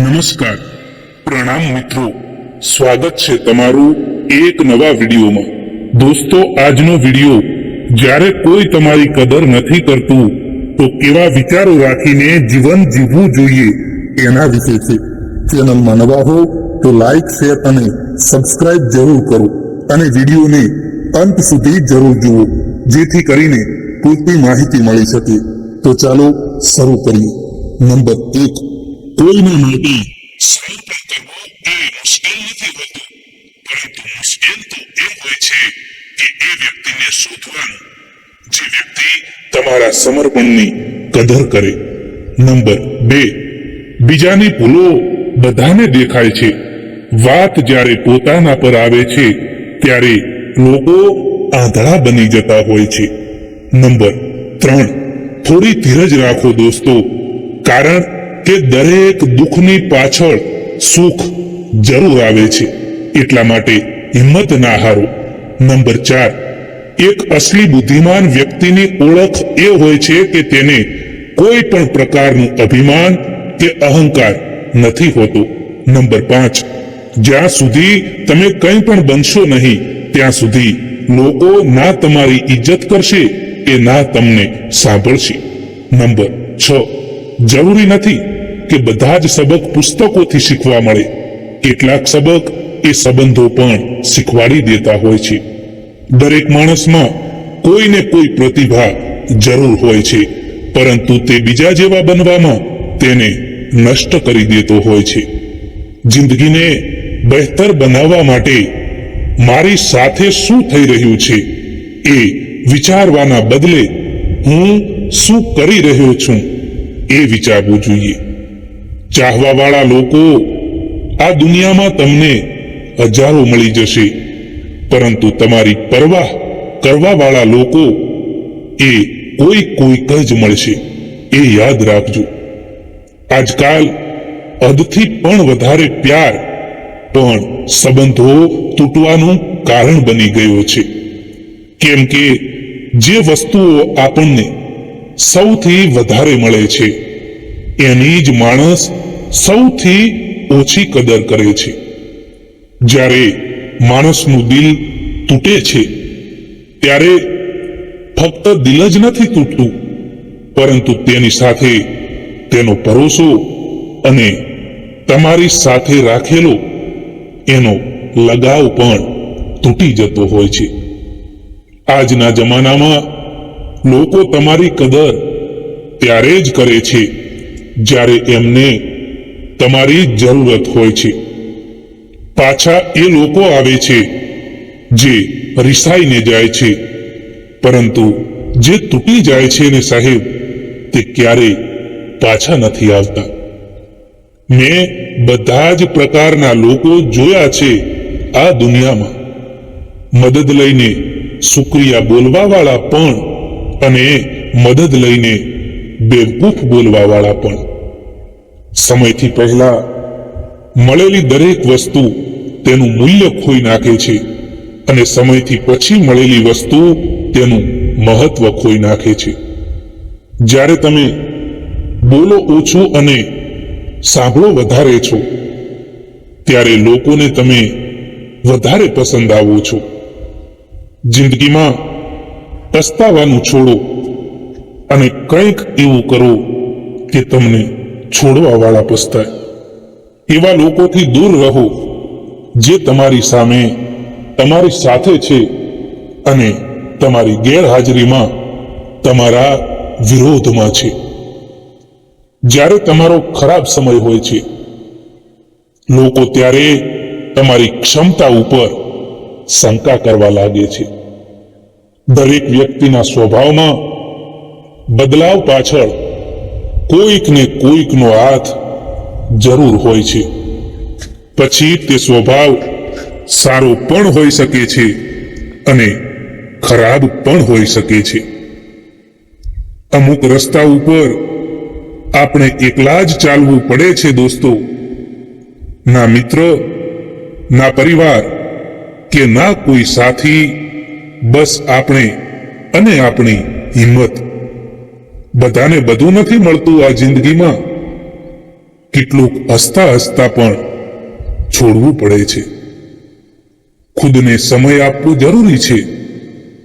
નમસ્કાર, પ્રણામ મિત્રો, સ્વાગત છે તમારું એક નવા વિડીયોમાં। દોસ્તો, આજનો વિડીયો જ્યારે કોઈ તમારી કદર નથી કરતું તો કેવા વિચારો રાખીને જીવન જીવવું જોઈએ એના વિશે છે। ચેનલમાં નવા હો તો લાઈક, શેર અને સબસ્ક્રાઇબ જરૂર કરો અને વિડીયોને અંત સુધી જરૂર જુઓ, જેથી કરીને પૂરતી માહિતી મળી શકે। તો ચાલો શરૂ કરીએ। નંબર 1, કોઈના માટે સમર્પણ કરવું એ મુશ્કેલ નથી હોતું, પરંતુ મુશ્કેલ તો એ હોય છે કે એ વ્યક્તિને શોધવાનું જે વ્યક્તિ તમારા સમર્પણની કદર કરે। નંબર 2, બીજાની ભૂલો બધાને દેખાય છે, વાત જ્યારે પોતાના પર આવે છે ત્યારે લોકો આંધળા બની જતા હોય છે। નંબર 3, થોડી ધીરજ રાખો દોસ્તો, કારણ કે દરેક દુઃખની પાછળ સુખ જરૂર આવે છે, એટલા માટે હિંમત ના હારો। નંબર 4, એક અસલી બુદ્ધિમાન વ્યક્તિની ઓળખ એ હોય છે કે તેને કોઈ પણ પ્રકારનું અભિમાન કે અહંકાર નથી હોતો। નંબર 5, જ્યાં સુધી તમે કંઈ પણ બનશો નહીં ત્યાં સુધી લોકો ના તમારી ઇજ્જત કરશે કે ના તમને સાંભળશે। નંબર 6, જરૂરી નથી કે બધા જ સબક પુસ્તકોથી શીખવા મળે, કેટલાક સબક એ સંબંધો પણ શીખવાડી દેતા હોય છે। દરેક માણસમાં કોઈને કોઈ પ્રતિભા જરૂર હોય છે, પરંતુ તે બીજા જેવા બનવામાં તેને નષ્ટ કરી દેતો હોય છે। જિંદગીને બહેતર બનાવવા માટે મારી સાથે શું થઈ રહ્યું છે એ વિચારવાના બદલે હું શું કરી રહ્યો છું એ વિચારવું જોઈએ। ચાહવા વાળા લોકો આ દુનિયામાં તમને હજારો મળી જશે, પરંતુ તમારી પરવાહ કરવા વાળા લોકો એ કોઈક જ મળશે, એ યાદ રાખજો। આજકાલ હદથી પણ વધારે પ્યાર પણ સંબંધો તૂટવાનું કારણ બની ગયો છે, કેમ કે જે વસ્તુઓ આપણને સૌથી વધારે મળે છે એની જ માણસ સૌથી ઓછી કદર કરે છે। જ્યારે માણસનું દિલ તૂટે છે ત્યારે ફક્ત દિલ જ નથી તૂટતું, પરંતુ તેની સાથે તેનો ભરોસો અને તમારી સાથે રાખેલો એનો લગાવ પણ તૂટી જતો હોય છે। આજના જમાનામાં લોકો તમારી કદર ત્યારે જ કરે છે જ્યારે એમને તમારી જરૂરત હોય છે। પાછા એ લોકો આવે છે જે રિસાઈને જાય છે, પરંતુ જે તૂટી જાય છે ને સાહેબ, તે ક્યારેય પાછા નથી આવતા। મેં બધા જ પ્રકારના લોકો જોયા છે આ દુનિયામાં, મદદ લઈને શુક્રિયા બોલવા વાળા પણ અને મદદ લઈને બેવકૂફ બોલવા વાળા પણ। સમયથી પહેલા મળેલી દરેક વસ્તુ તેનું મૂલ્ય ખોઈ નાખે છે, અને સમયથી પછી મળેલી વસ્તુ તેનું મહત્વ ખોઈ નાખે છે। જ્યારે તમે બોલો ઓછું અને સાંભળો વધારે છો ત્યારે લોકોને તમે વધારે પસંદ આવો છો। જિંદગીમાં પસ્તાવાનું છોડો અને કંઈક એવું કરો કે તમને છોડવા વાળા પસ્તાય। એવા લોકોથી દૂર રહો જે તમારી સામે તમારી સાથે છે અને તમારી ગેરહાજરીમાં તમારા વિરોધમાં છે। જ્યારે તમારો ખરાબ સમય હોય છે, લોકો ત્યારે તમારી ક્ષમતા ઉપર શંકા કરવા લાગે છે। દરેક વ્યક્તિના સ્વભાવમાં બદલાવ પાછળ કોઈકને કોઈકનો હાથ જરૂર હોય છે। પછી તે સ્વભાવ સારો પણ હોઈ શકે છે અને ખરાબ પણ હોઈ શકે છે। અમુક રસ્તા ઉપર આપણે એકલા જ ચાલવું પડે છે દોસ્તો, ના મિત્ર, ના પરિવાર કે ના કોઈ સાથી, બસ આપણે અને આપણી હિંમત। બધાને બધું નથી મળતું આ જિંદગીમાં, કેટલુંક હસતા હસતા પણ છોડવું પડે છે. ખુદને સમય આપવો જરૂરી છે,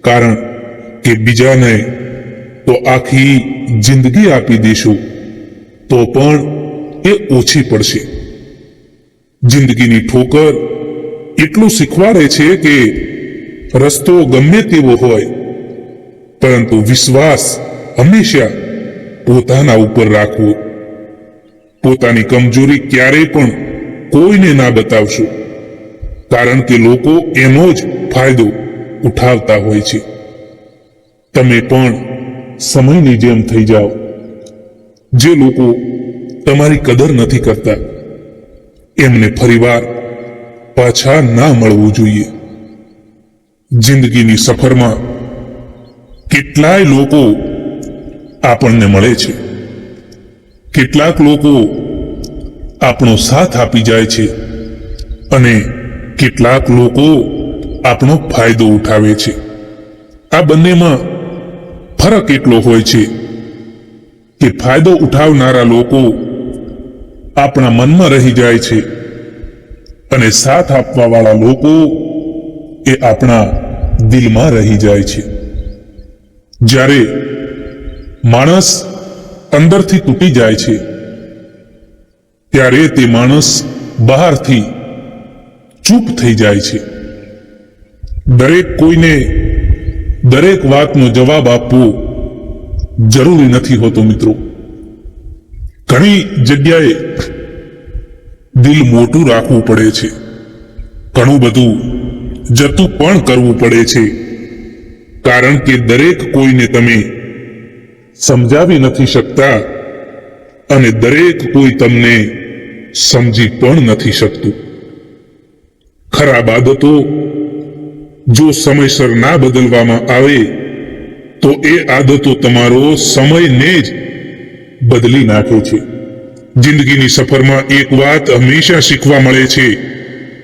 કારણ કે બીજાને તો આખી જિંદગી આપી દેશો તો પણ એ ઓછી પડશે. જિંદગીની ઠોકર એટલું શીખવાડે છે કે રસ્તો ગમે તેવો હોય, પરંતુ વિશ્વાસ હંમેશા પોતાના ઉપર રાખવો. પોતાની કમજોરી ક્યારેય પણ કોઈને ના બતાવશો, કારણ કે લોકો એનો જ ફાયદો ઉઠાવતા હોય છે. તમે પણ સમયની જેમ થઈ જાઓ. જે લોકો તમારી કદર નથી કરતા એમને ફરીવાર પાછા ના મળવું જોઈએ. જિંદગીની સફરમાં કેટલાય લોકો આપણને મળે છે. કેટલાક લોકો આપણો સાથ આપી જાય છે અને કેટલાક લોકો આપણો ફાયદો ઉઠાવે છે. આ બંનેમાં ફરક એટલો હોય છે કે ફાયદો ઉઠાવનારા લોકો આપણા મનમાં રહી જાય છે અને સાથ આપવાવાળા લોકો એ આપણા દિલમાં રહી જાય છે. જ્યારે માણસ અંદરથી તૂટી જાય છે ત્યારે તે માણસ બહારથી ચૂપ થઈ જાય છે. દરેક કોઈને દરેક વાતનો જવાબ આપવો જરૂરી નથી હોતો મિત્રો. ઘણી જગ્યાએ દિલ મોટું રાખવું પડે છે. ઘણું બધું જતું પણ કરવું પડે છે, કારણ કે દરેક કોઈને તમે સમજાવી નથી શકતા અને દરેક કોઈ તમને સમજી પણ નથી શકતું. ખરાબ આદતો જો સમયસર ના બદલવામાં આવે તો એ આદતો તમારો સમયને જ બદલી નાખે છે. જિંદગીની સફરમાં એક વાત હંમેશા શીખવા મળે છે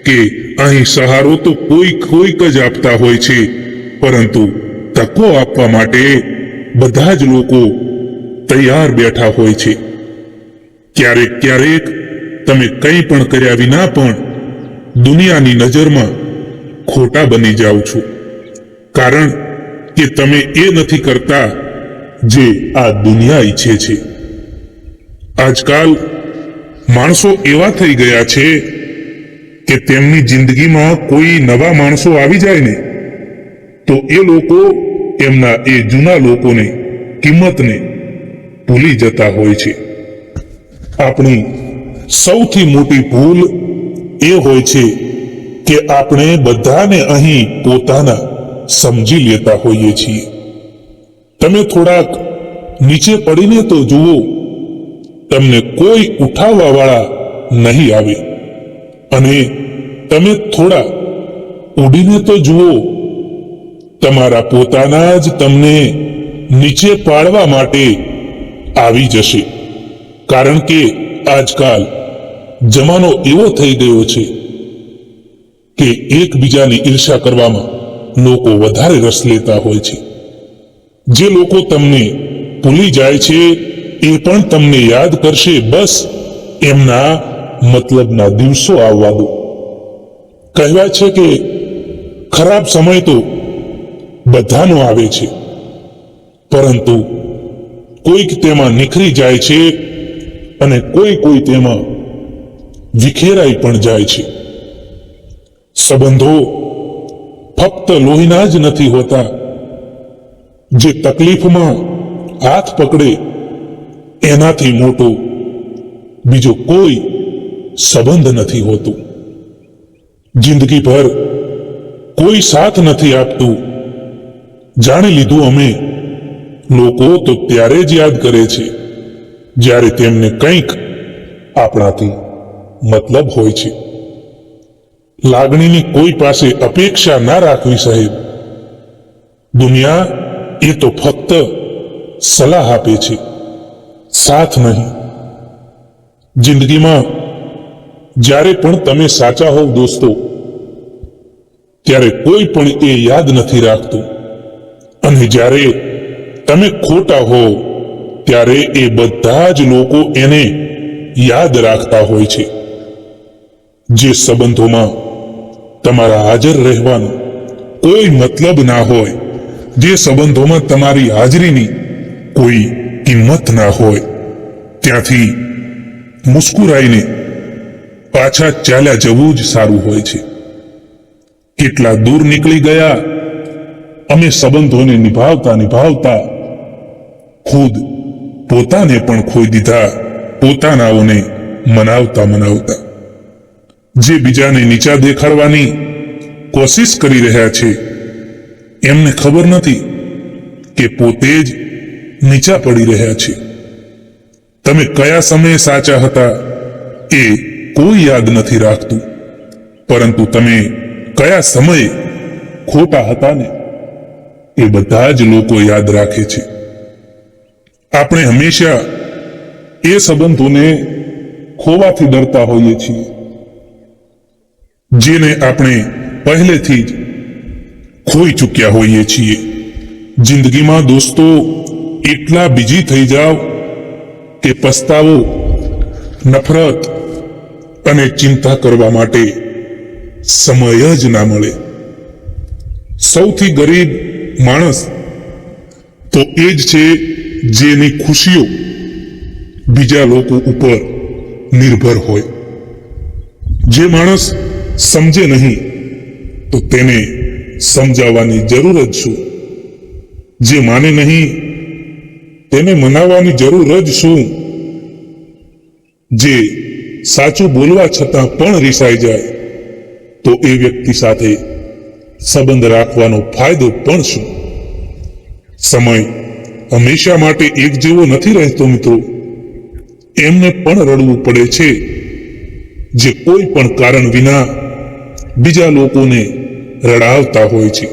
કે અહીં સહારો તો કોઈક જ આપતા હોય છે, પરંતુ તકો આપવા માટે બધા જ લોકો તૈયાર બેઠા હોય છે. ક્યારેક તમે કંઈ પણ કર્યા વિના પણ દુનિયાની નજરમાં ખોટા બની જાઓ છો, કારણ કે તમે એ નથી કરતા જે આ દુનિયા ઈચ્છે છે. આજકાલ માણસો એવા થઈ ગયા છે કે તેમની જિંદગીમાં કોઈ નવા માણસો આવી જાય ને તો એ લોકો એમના એ જૂના લોકોને કિંમતને ભૂલી જતા હોય છે. આપણી સૌથી મોટી ભૂલ એ હોય છે કે આપણે બધાને અહીં પોતાના સમજી લેતા હોઈએ છીએ. તમે થોડાક નીચે પડીને તો જુઓ, તમને કોઈ ઉઠાવવા વાળા નહીં આવે, અને તમે થોડા ઉડીને તો જુઓ, તમારા પોતાના જ તમને નીચે પાડવા માટે આવી જશે. કારણ કે આજકાલ જમાનો એવો થઈ ગયો છે કે એકબીજાની ઈર્ષ્યા કરવામાં લોકો વધારે રસ લેતા હોય છે. જે લોકો તમને ભૂલી જાય છે એ પણ તમને યાદ કરશે, બસ એમના મતલબના દિવસો આવવા દો. કહેવાય છે કે ખરાબ સમય તો બધાનો આવે છે, પરંતુ કોઈક તેમાં નિખરી જાય છે અને કોઈ તેમાં વિખેરાઈ પણ જાય છે. સંબંધો ફક્ત લોહીના જ નથી હોતા. જે તકલીફમાં હાથ પકડે એનાથી મોટો બીજો કોઈ સંબંધ નથી હોતો. જિંદગીભર કોઈ સાથ નથી આપતું. જાણી લીધું અમે લોકો તો ત્યારે જ યાદ કરે છે જ્યારે તેમને કંઈક આપણાથી મતલબ હોય છે. લાગણીની કોઈ પાસે અપેક્ષા ના રાખવી સાહેબ. દુનિયા એ તો ફક્ત સલાહ આપે છે, સાથ નહીં. જિંદગીમાં જ્યારે પણ તમે સાચા હોવ દોસ્તો, ત્યારે કોઈ પણ એ યાદ નથી રાખતું, અને જ્યારે તમે ખોટા હો ત્યારે એ બધા જ લોકો એને યાદ રાખતા હોય છે. જે સંબંધોમાં તમારા હાજર રહેવાનો કોઈ મતલબ ના હોય, જે સંબંધોમાં તમારી હાજરીની કોઈ કિંમત ના હોય, ત્યાંથી મુસ્કુરાઈને પાછા ચાલ્યા જવું જ સારું હોય છે. કેટલા દૂર નીકળી ગયા અમે સંબંધોને નિભાવતા ખુદ પોતાને પણ ખોઈ દીધા, પોતાનાઓને મનાવતા. જે બીજાને નીચા દેખાડવાની કોશિશ કરી રહ્યા છે, એમને ખબર નથી કે પોતે જ નીચા પડી રહ્યા છે. તમે કયા સમયે સાચા હતા એ કોઈ યાદ નથી રાખતું, પરંતુ તમે કયા સમયે ખોટા હતા ને એ બધા જ લોકો યાદ રાખે છે. આપણે હંમેશા એ સંબંધોને ખોવાથી ડરતા હોઈએ છીએ જેને આપણે પહેલેથી જ ખોઈ ચૂક્યા હોઈએ છીએ. જિંદગીમાં દોસ્તો એટલા બીજી થઈ જાઓ કે પસ્તાવો, નફરત અને ચિંતા કરવા માટે સમય જ ના મળે. સૌથી ગરીબ માણસ તો એ જ છે જેની ખુશીઓ બીજા લોકો ઉપર નિર્ભર હોય. જે માણસ સમજે નહીં તો તેને સમજાવવાની જરૂર જ શું? જે માને નહીં તેને મનાવવાની જરૂર જ શું? જે સાચું બોલવા છતાં પણ રિસાઈ જાય તો એ વ્યક્તિ સાથે સંબંધ રાખવાનો ફાયદો પણ શું? સમય હંમેશા માટે એક જેવો નથી રહેતો મિત્રો. એમને પણ રડવું પડે છે જે કોઈ પણ કારણ વિના બીજા લોકોને રડાવતા હોય છે.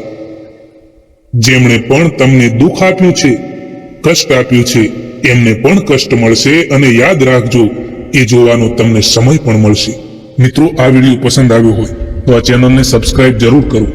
જેમણે પણ તમને દુઃખ આપ્યું છે, કષ્ટ આપ્યું છે, એમને પણ કષ્ટ મળશે. અને યાદ રાખજો, એ જોવાનો તમને સમય પણ મળશે. મિત્રો, આ વિડીયો પસંદ આવ્યો હોય તો આ ચેનલને સબસ્ક્રાઇબ જરૂર કરો.